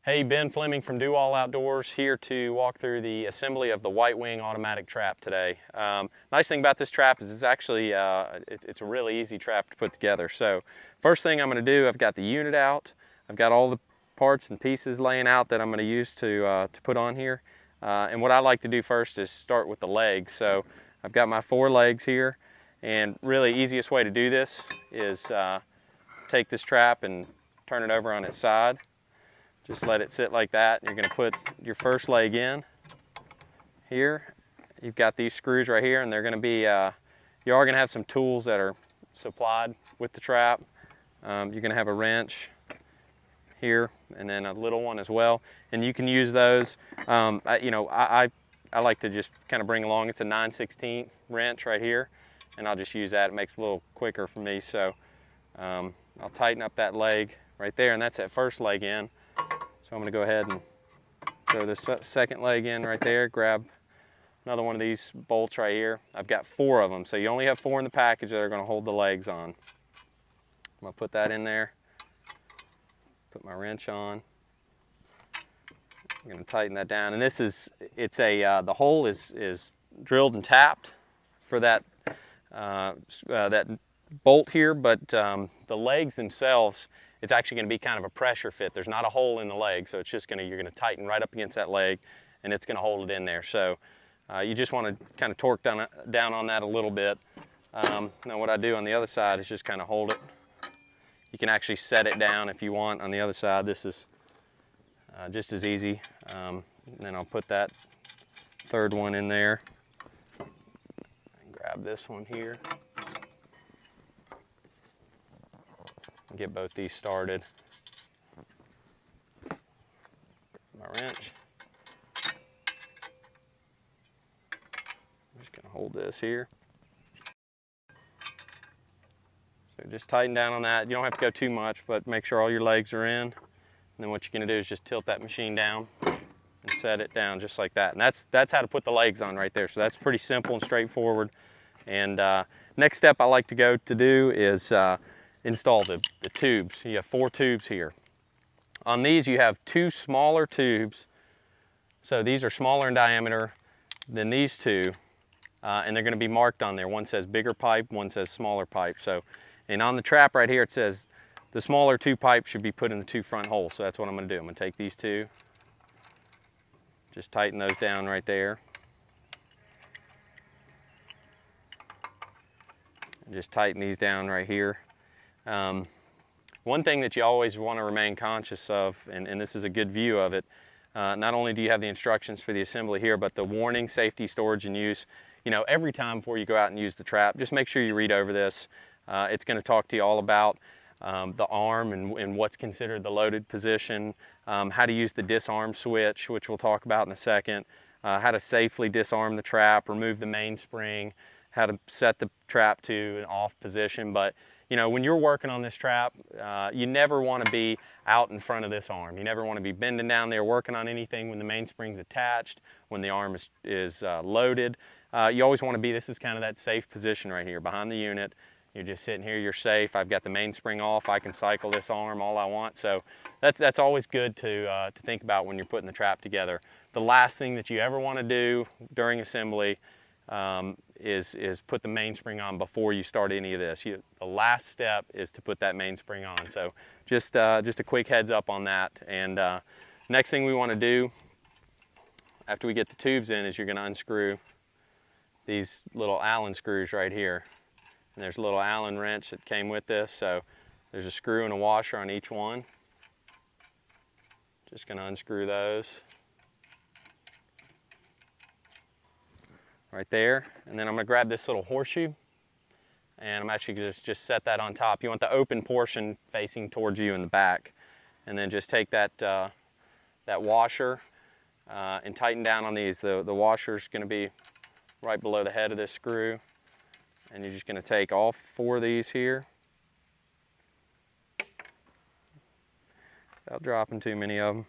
Hey, Ben Fleming from Do All Outdoors here to walk through the assembly of the White Wing automatic trap today. Nice thing about this trap is it's actually it's a really easy trap to put together. So first thing I'm going to do, I've got the unit out. I've got all the parts and pieces laying out that I'm going to use to put on here. And what I like to do first is start with the legs. So I've got my 4 legs here, and really easiest way to do this is take this trap and turn it over on its side. Just let it sit like that. You're going to put your first leg in here. You've got these screws right here, and they're going to be, you are going to have some tools that are supplied with the trap. You're going to have a wrench here, and then a little one as well. And you can use those. I like to just kind of bring along, it's a 9/16 wrench right here, and I'll just use that. It makes it a little quicker for me. So I'll tighten up that leg right there, and that's that first leg in. So I'm going to go ahead and throw this second leg in right there, grab another one of these bolts right here. I've got 4 of them, so you only have 4 in the package that are going to hold the legs on. I'm going to put that in there, put my wrench on. I'm going to tighten that down, and this is, it's a, the hole is drilled and tapped for that, that bolt here, but the legs themselves, it's actually going to be kind of a pressure fit. There's not a hole in the leg, so it's just going to, you're going to tighten right up against that leg, and it's going to hold it in there. So you just want to kind of torque down on that a little bit. Now what I do on the other side is just kind of hold it. You can actually set it down if you want on the other side. This is just as easy. And then I'll put that third one in there. And grab this one here. Get both these started. My wrench. I'm just going to hold this here. So just tighten down on that. You don't have to go too much, but make sure all your legs are in. And then what you're going to do is just tilt that machine down and set it down just like that. And that's how to put the legs on right there. So that's pretty simple and straightforward. And next step I like to go to do is install the tubes. You have 4 tubes here. On these you have 2 smaller tubes. So these are smaller in diameter than these 2, and they're going to be marked on there. One says bigger pipe, one says smaller pipe. So, and on the trap right here it says the smaller 2 pipes should be put in the 2 front holes. So that's what I'm going to do. I'm going to take these 2, just tighten those down right there. And just tighten these down right here. One thing that you always want to remain conscious of, and this is a good view of it, not only do you have the instructions for the assembly here, but the warning, safety, storage, and use. You know, every time before you go out and use the trap, just make sure you read over this. It's going to talk to you all about the arm and what's considered the loaded position, how to use the disarm switch, which we'll talk about in a second, how to safely disarm the trap, remove the mainspring, how to set the trap to an off position. But you know, when you're working on this trap, you never want to be out in front of this arm. You never want to be bending down there working on anything when the mainspring's attached, when the arm is loaded. You always want to be, this is kind of that safe position right here behind the unit. You're just sitting here, you're safe. I've got the mainspring off. I can cycle this arm all I want. So that's always good to think about when you're putting the trap together. The last thing that you ever want to do during assembly is put the mainspring on before you start any of this. The last step is to put that mainspring on. So just a quick heads up on that. And next thing we want to do after we get the tubes in is you're going to unscrew these little Allen screws right here. And there's a little Allen wrench that came with this. So there's a screw and a washer on each one. Just going to unscrew those. Right there, and then I'm going to grab this little horseshoe, and I'm actually going to just set that on top. You want the open portion facing towards you in the back, and then just take that that washer and tighten down on these. The washer's going to be right below the head of this screw, and you're just going to take all 4 of these here. Without dropping too many of them.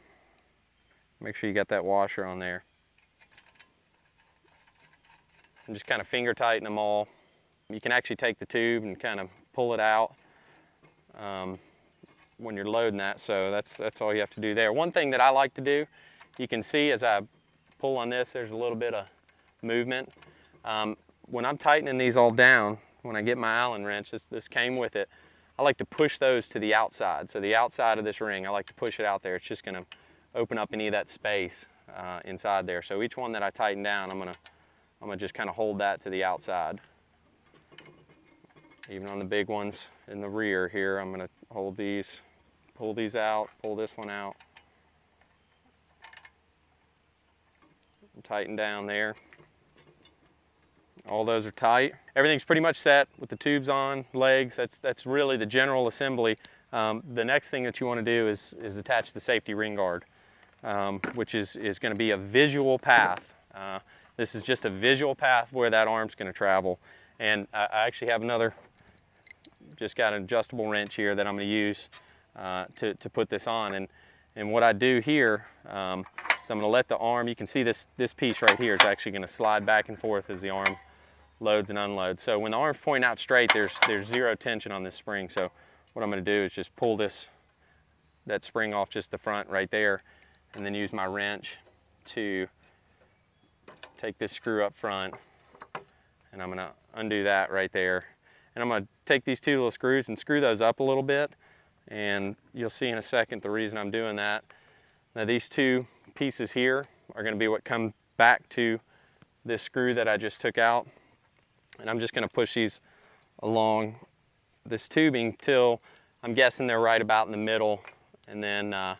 Make sure you got that washer on there. And just kind of finger tighten them all. You can actually take the tube and kind of pull it out loading that. So that's all you have to do there. One thing that I like to do, you can see as I pull on this, there's a little bit of movement. When I'm tightening these all down, when I get my Allen wrench, this came with it, I like to push those to the outside. So the outside of this ring, I like to push it out there. It's just gonna open up any of that space inside there. So each one that I tighten down, I'm gonna just kind of hold that to the outside. Even on the big ones in the rear here, I'm gonna hold these, pull these out, pull this one out. Tighten down there. All those are tight. Everything's pretty much set with the tubes on, legs. That's really the general assembly. The next thing that you want to do is attach the safety ring guard, which is going to be a visual path. This is just a visual path where that arm's going to travel. And I actually have another, just got an adjustable wrench here that I'm going to use to put this on. And what I do here, so I'm going to let the arm, you can see this piece right here is actually going to slide back and forth as the arm loads and unloads. So when the arm's pointing out straight, there's zero tension on this spring. So what I'm going to do is just pull that spring off just the front right there, and then use my wrench to take this screw up front, and I'm going to undo that right there. And I'm going to take these two little screws and screw those up a little bit, and you'll see in a second the reason I'm doing that. Now these two pieces here are going to be what come back to this screw that I just took out. And I'm just going to push these along this tubing till I'm guessing they're right about in the middle, and then I'm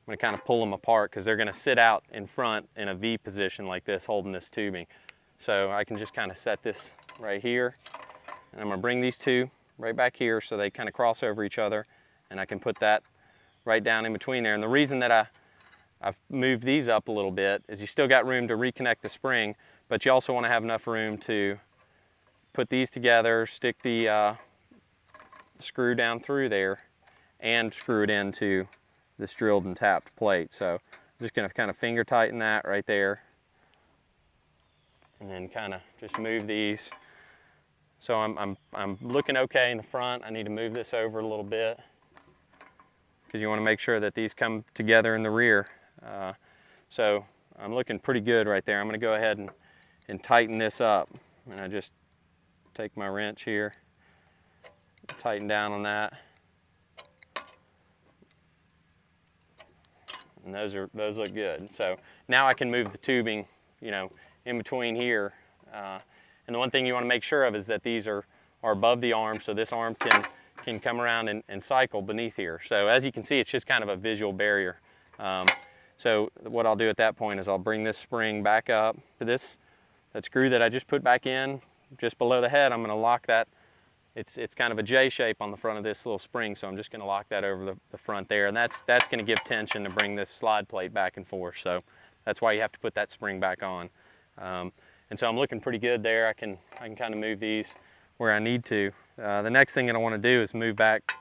going to kind of pull them apart because they're going to sit out in front in a V position like this, holding this tubing. So I can just kind of set this right here, and I'm going to bring these two right back here so they kind of cross over each other, and I can put that right down in between there. And the reason that I've moved these up a little bit is you still got room to reconnect the spring, but you also want to have enough room to put these together, stick the screw down through there, and screw it into this drilled and tapped plate. So I'm just going to kind of finger tighten that right there, and then kind of just move these. So I'm looking okay in the front. I need to move this over a little bit because you want to make sure that these come together in the rear. So I'm looking pretty good right there. I'm going to go ahead and tighten this up, and I just take my wrench here, tighten down on that, and those look good. So now I can move the tubing, you know, in between here. And the one thing you want to make sure of is that these are above the arm, so this arm can come around and cycle beneath here. So as you can see, it's just kind of a visual barrier. So what I'll do at that point is I'll bring this spring back up to that screw that I just put back in just below the head. I'm going to lock that. It's kind of a J shape on the front of this little spring, so I'm just going to lock that over the front there, and that's going to give tension to bring this slide plate back and forth. So that's why you have to put that spring back on. And so I'm looking pretty good there. I can kind of move these where I need to. The next thing that I want to do is move back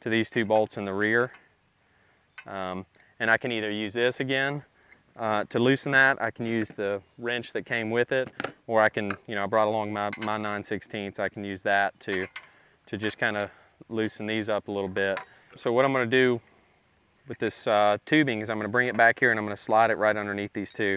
to these two bolts in the rear, and I can either use this again to loosen that. I can use the wrench that came with it, or I can, you know, I brought along my 9/16. I can use that to just kind of loosen these up a little bit. So what I'm going to do with this tubing is I'm going to bring it back here and I'm going to slide it right underneath these two.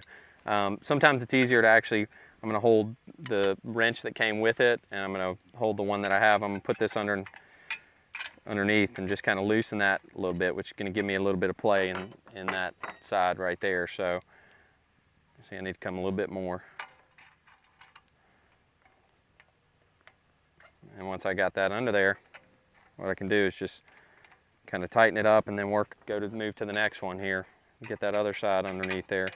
Sometimes it's easier to actually, I'm going to hold the wrench that came with it, and I'm going to hold the one that I have. I'm going to put this underneath and just kind of loosen that a little bit, which is going to give me a little bit of play in that side right there. So see, I need to come a little bit more. And once I got that under there, what I can do is just kind of tighten it up and then move to the next one here. Get that other side underneath there.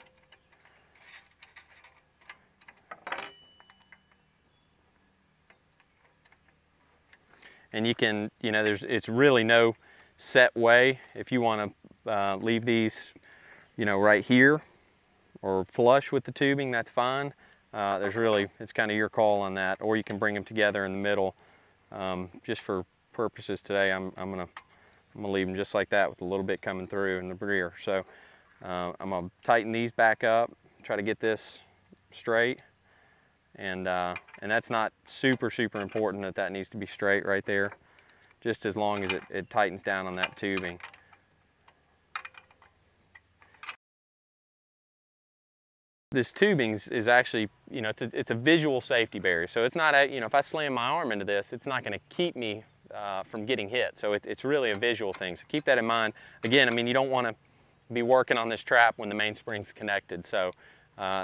And you can, you know, it's really no set way. If you want to leave these, you know, right here or flush with the tubing, that's fine. It's kind of your call on that. Or you can bring them together in the middle. Just for purposes today, I'm gonna leave them just like that with a little bit coming through in the rear. So I'm gonna tighten these back up, try to get this straight. And that's not super important that needs to be straight right there, just as long as it tightens down on that tubing. This tubing is actually, you know, it's a visual safety barrier. So it's not, you know, if I slam my arm into this, it's not going to keep me from getting hit. So it's really a visual thing. So keep that in mind. Again, I mean, you don't want to be working on this trap when the mainspring's connected. So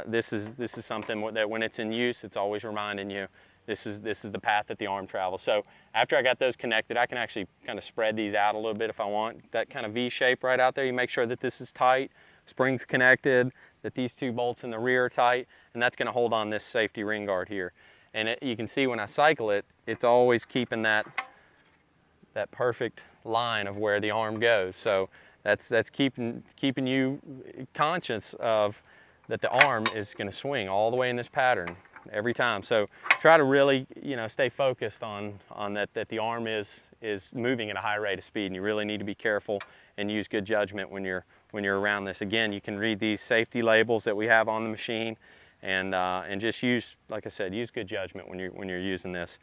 this is something that when it's in use, it's always reminding you this is the path that the arm travels. So after I got those connected, I can actually kind of spread these out a little bit if I want. That kind of V shape right out there, you make sure that this is tight, spring's connected, that these two bolts in the rear are tight, and that's going to hold on this safety ring guard here. And you can see when I cycle it, it's always keeping that perfect line of where the arm goes. So that's keeping you conscious of that the arm is going to swing all the way in this pattern every time. So try to really, you know, stay focused on that the arm is moving at a high rate of speed, and you really need to be careful and use good judgment when you're around this. Again, you can read these safety labels that we have on the machine, and just use, like I said, use good judgment when you're using this.